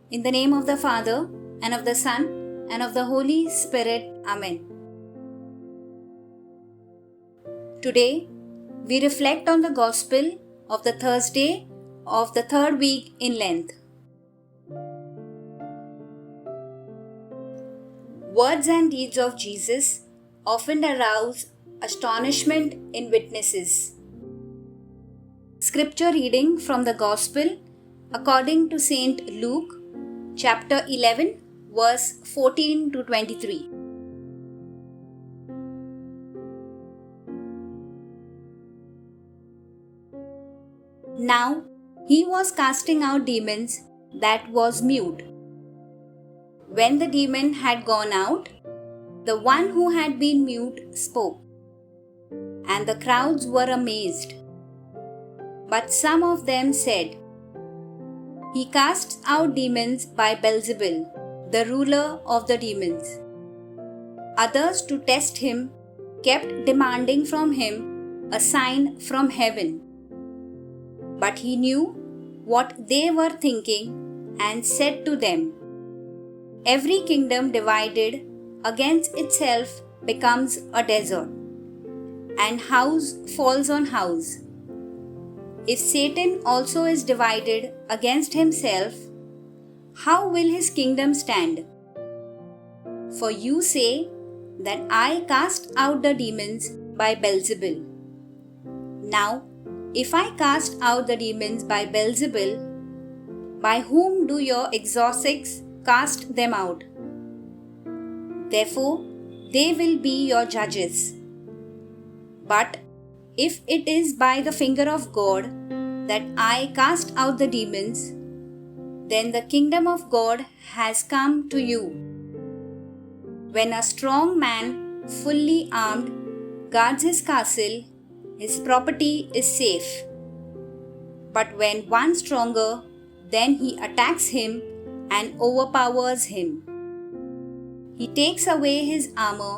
In the name of the Father, and of the Son, and of the Holy Spirit. Amen. Today, we reflect on the Gospel of the Thursday of the third week in Lent. Words and deeds of Jesus often arouse astonishment in witnesses. Scripture reading from the Gospel according to Saint Luke, chapter 11, verse 14 to 23. Now he was casting out demons that was mute. When the demon had gone out, the one who had been mute spoke, and the crowds were amazed. But some of them said, "He casts out demons by Beelzebul, the ruler of the demons." Others, to test him, kept demanding from him a sign from heaven. But he knew what they were thinking and said to them, "Every kingdom divided against itself becomes a desert, and house falls on house. If Satan also is divided against himself, how will his kingdom stand? For you say that I cast out the demons by Beelzebul. Now, if I cast out the demons by Beelzebul, by whom do your exorcists cast them out? Therefore, they will be your judges. But if it is by the finger of God that I cast out the demons, then the kingdom of God has come to you. When a strong man, fully armed, guards his castle, his property is safe. But when one stronger, then he attacks him and overpowers him. He takes away his armor,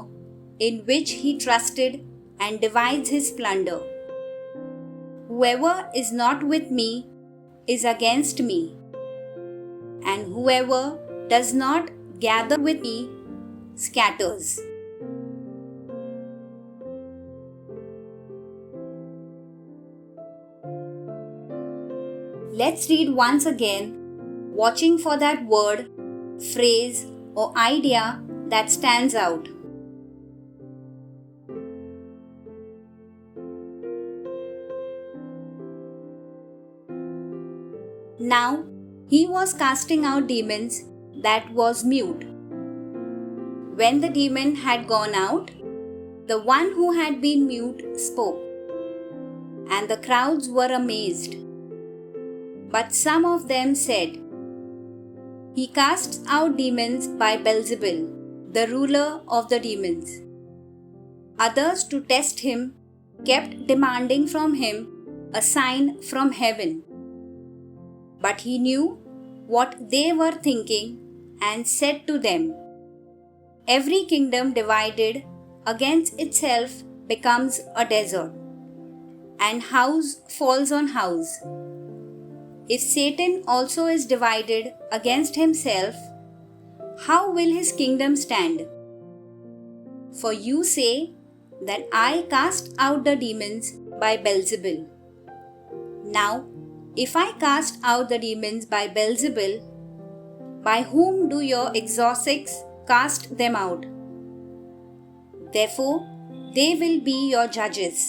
in which he trusted, and divides his plunder. Whoever is not with me is against me, and whoever does not gather with me scatters. Let's read once again, watching for that word, phrase, or idea that stands out. Now he was casting out demons that was mute. When the demon had gone out, the one who had been mute spoke, and the crowds were amazed. But some of them said, "He casts out demons by Beelzebul, the ruler of the demons." Others, to test him, kept demanding from him a sign from heaven. But he knew what they were thinking and said to them, "Every kingdom divided against itself becomes a desert, and house falls on house. If Satan also is divided against himself, how will his kingdom stand? For you say that I cast out the demons by Beelzebul. Now, if I cast out the demons by Beelzebul, by whom do your exorcists cast them out? Therefore, they will be your judges.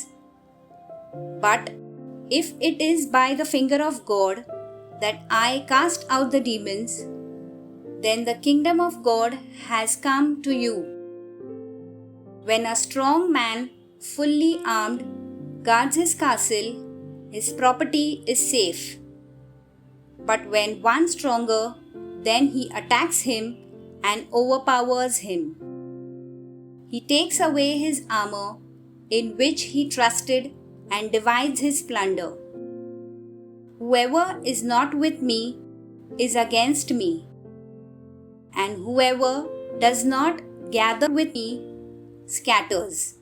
But if it is by the finger of God that I cast out the demons, then the kingdom of God has come to you. When a strong man, fully armed, guards his castle, his property is safe. But when one stronger, then he attacks him and overpowers him. He takes away his armor, in which he trusted, and divides his plunder. Whoever is not with me is against me, and whoever does not gather with me scatters."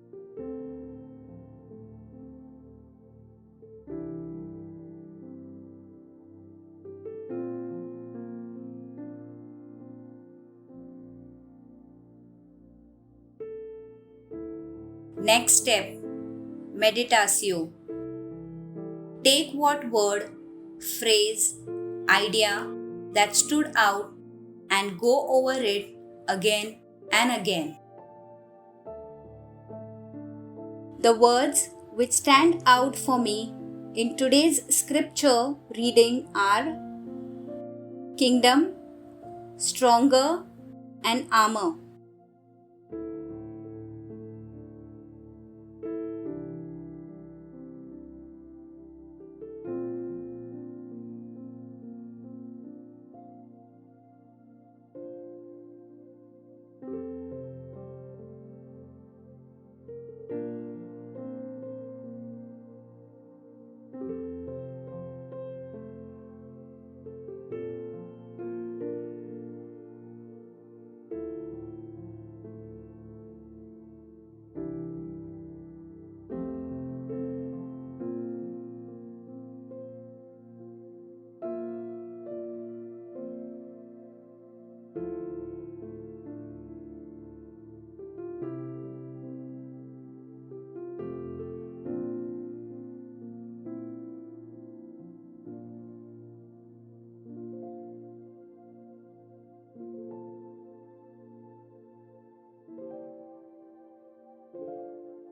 Next step, meditatio. Take what word, phrase, idea that stood out and go over it again and again. The words which stand out for me in today's scripture reading are kingdom, stronger, and armor.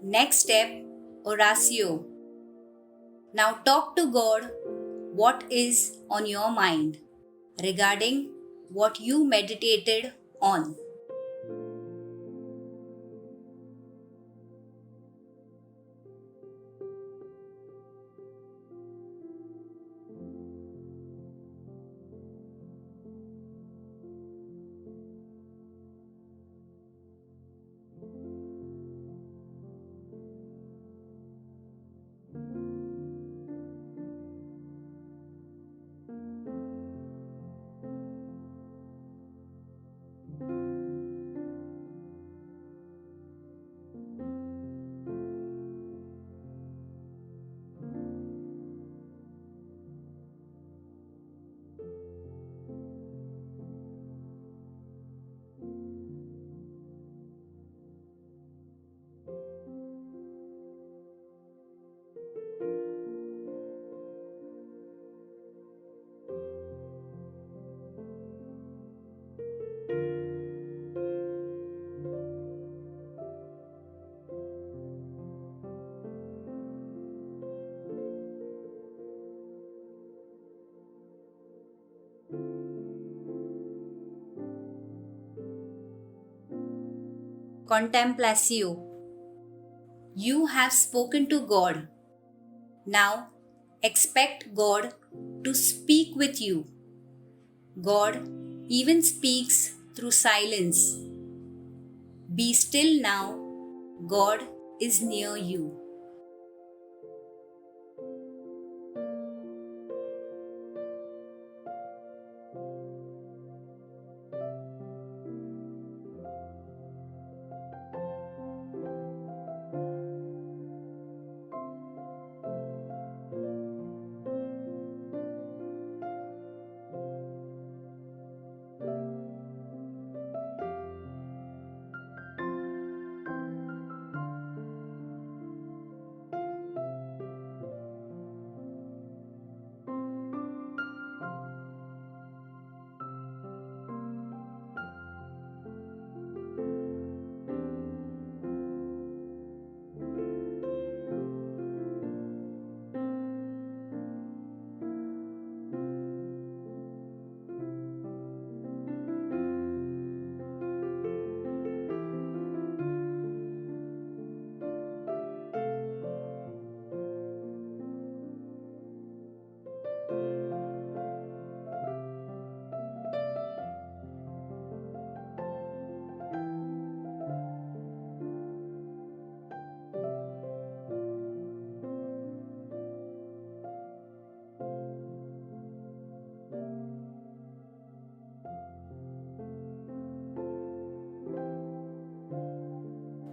Next step, oratio. Now talk to God what is on your mind regarding what you meditated on. Contemplatio. You have spoken to God. Now expect God to speak with you. God even speaks through silence. Be still now. God is near you.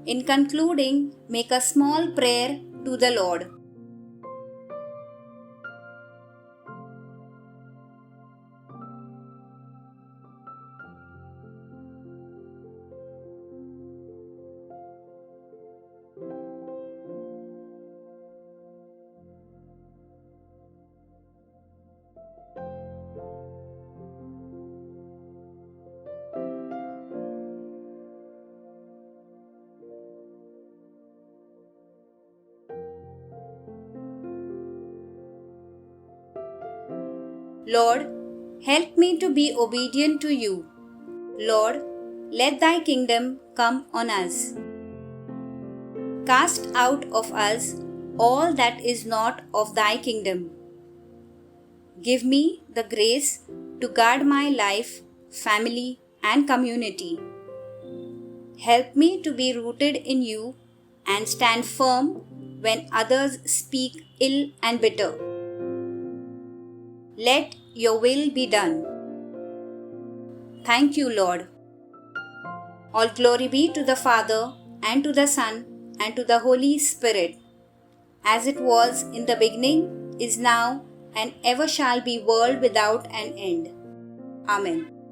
In concluding, make a small prayer to the Lord. Lord, help me to be obedient to you. Lord, let thy kingdom come on us. Cast out of us all that is not of thy kingdom. Give me the grace to guard my life, family, and community. Help me to be rooted in you and stand firm when others speak ill and bitter. Let your will be done. Thank you, Lord. All glory be to the Father, and to the Son, and to the Holy Spirit, as it was in the beginning, is now, and ever shall be, world without an end. Amen.